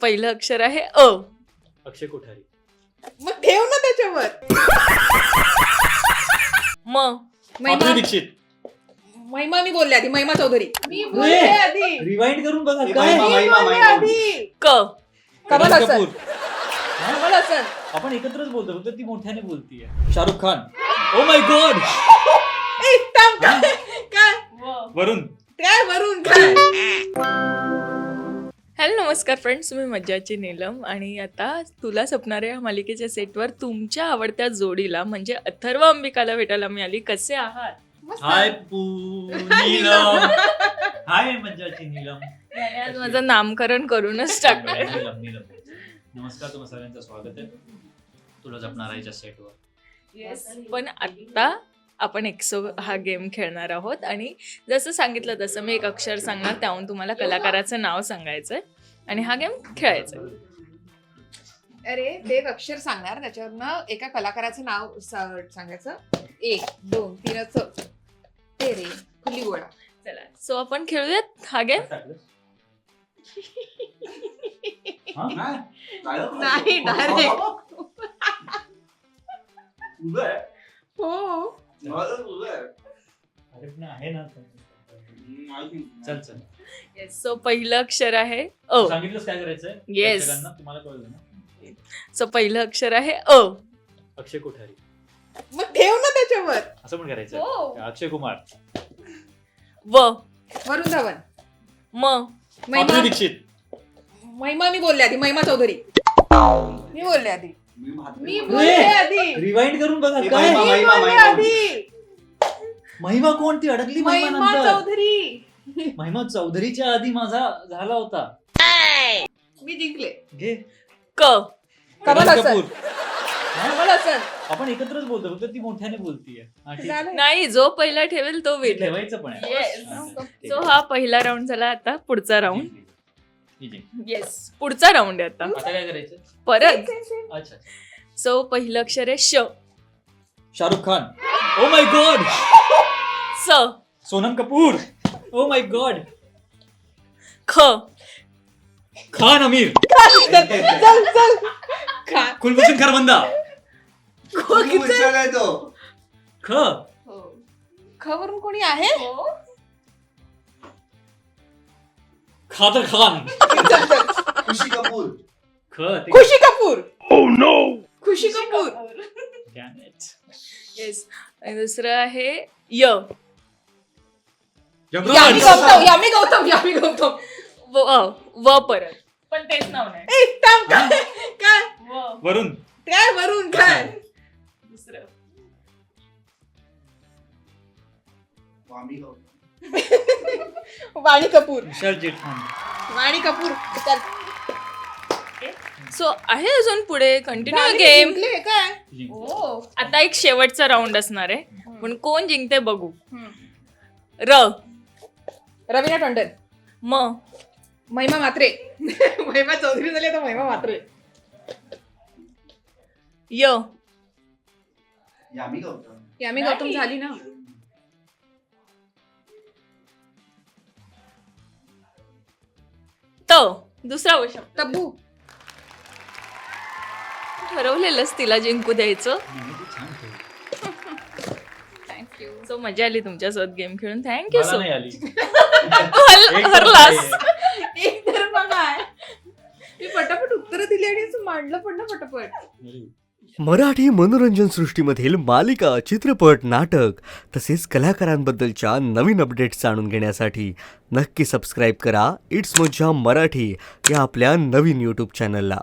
पहिलं अक्षर आहे अ. अक्षय कोठारी. मग ठेव ना त्याच्यावर. म. महिमा दीक्षित. महिमा मी बोलले आधी. महिमा चौधरी मी बोलले ए! आधी. रिवाइंड करून बघा मी काय बोलले आधी. क. कमल हसन. कपूर. कमल हसन. आपण एकत्रच बोलतो फक्त ती मोठ्याने बोलतीये. Shahrukh Khan. Oh my god. ए, थांब, काय वरुण. काय वरून काय. हॅलो नमस्कार फ्रेंड्स, मी मज्जाची नीलम आणि आता तुला सपनारे या मालिकेच्या सेटवर तुमच्या आवडत्या जोडीला म्हणजे अथर्व अंबिकाला भेटायला मिळाली. कसे आहात? मस्त. हाय नीलम. हाय मज्जाची नीलम. त्याने आज माझं नामकरण करूनच टाकलंय. नीलम नीलम. नमस्कार, तुम्हा सगळ्यांचं स्वागत आहे तुला जपणाराच्या सेटवर. पण आत्ता आपण एक्सो हा गेम खेळणार आहोत आणि जसं सांगितलं तसं मी एक अक्षर सांगणार, त्याहून तुम्हाला कलाकाराचं नाव सांगायचंय आणि हा गेम खेळायचा. अरे ते एक अक्षर सांगणार, त्याच्यावरनं एका कलाकाराचं नाव सांगायचं. 1 2 3 ते रे खुली गोळा. चला सो आपण खेळूयात हा गेम. नाही डायरेक्ट. हो अरे पण आहे ना. चल चल. येस, सो पहिलं अक्षर आहे अ. सांगितलंच काय करायचंय. Yes. सगळ्यांना तुम्हाला कळलं ना. सो पहिलं अक्षर आहे अ. अक्षय कोठारी. मग ठेव ना त्याच्यावर. असं पण करायचं. हो. अक्षय कुमार. व. वरुण धवन. म. महिमा दीक्षित. महिमा मी बोलले आधी. महिमा चौधरी मी बोलले आधी. मी बोलले आधी. रिवाइंड करून बघा मी काय बोलले आधी. महिमा कोण ती अडकली. महिमा महिमा नंतर. चौधरी. महिमा चौधरीच्या आधी माझा झाला होता. मी जिंकले. घे. क. कमल हसन. कपूर. कमल हसन. आपण एकत्रच बोलतो फक्त ती मोठ्याने बोलतीये. हा, ठीक. झालं. नाही, जो पहिला ठेवेल तो विन. ठेवायचं पण आहे. Yes. हा, ठीक सो आहे. हा पहिला राऊंड झाला. आता पुढचा राऊंड. ठीक आहे. येस, पुढचा राऊंड आहे आता आता काय करायचं. परत. अच्छा. सो पहिलं अक्षर आहे श. Shahrukh Khan. Oh my god. स. Sonam Kapoor. Oh my god. ख. खान आमिर. चल चल. खा. कुलभूषण खरबंदा. ख. खवरून कोणी आहे. खादर खान. खुशी कपूर. खुशी कपूर. खुशी कपूर. Damn it. येस, आणि दुसरं आहे य. यामी गौतम. यामी गौतम. यामी गौतम. व परत पण तेच नाव नाही. ए, थांब, काय काय वरुण. काय वरून काय. दुसरं वाणी कपूर. विशाल जेठमान. वाणी कपूर. चल. सो आहे अजून पुढे कंटिन्यू झाली, गेम. जिंकले काय. जिंकले. ओ. आता एक शेवटचा राऊंड असणार आहे, पण कोण जिंकते बघू. हम्म. र. रवीना टंडन. म. महिमा म्हात्रे. महिमा चौधरी झाली तर महिमा म्हात्रे. य. यामी गौतम. यामी गौतम झाली ना. त. दुसरा शब्द. तब्बू. ठरवलेलंच तिला जिंकू द्यायचं. नाही, ती छान खेळली. थँक्यू. सो मजा आली तुमच्यासोबत गेम खेळून. थँक्यू मला सो नाही आली. मच. हरलास. एक तर बघा, मी पटापट उत्तर दिली आणि असं मांडलं पण ना पटापट. मराठी मनोरंजन सृष्टीमधील मालिका, चित्रपट, नाटक तसेच कलाकारांबद्दलच्या नवीन अपडेट्स जाणून घेण्यासाठी नक्की सबस्क्राईब करा इट्स मज्जा मराठी या आपल्या नवीन यूट्यूब चॅनलला.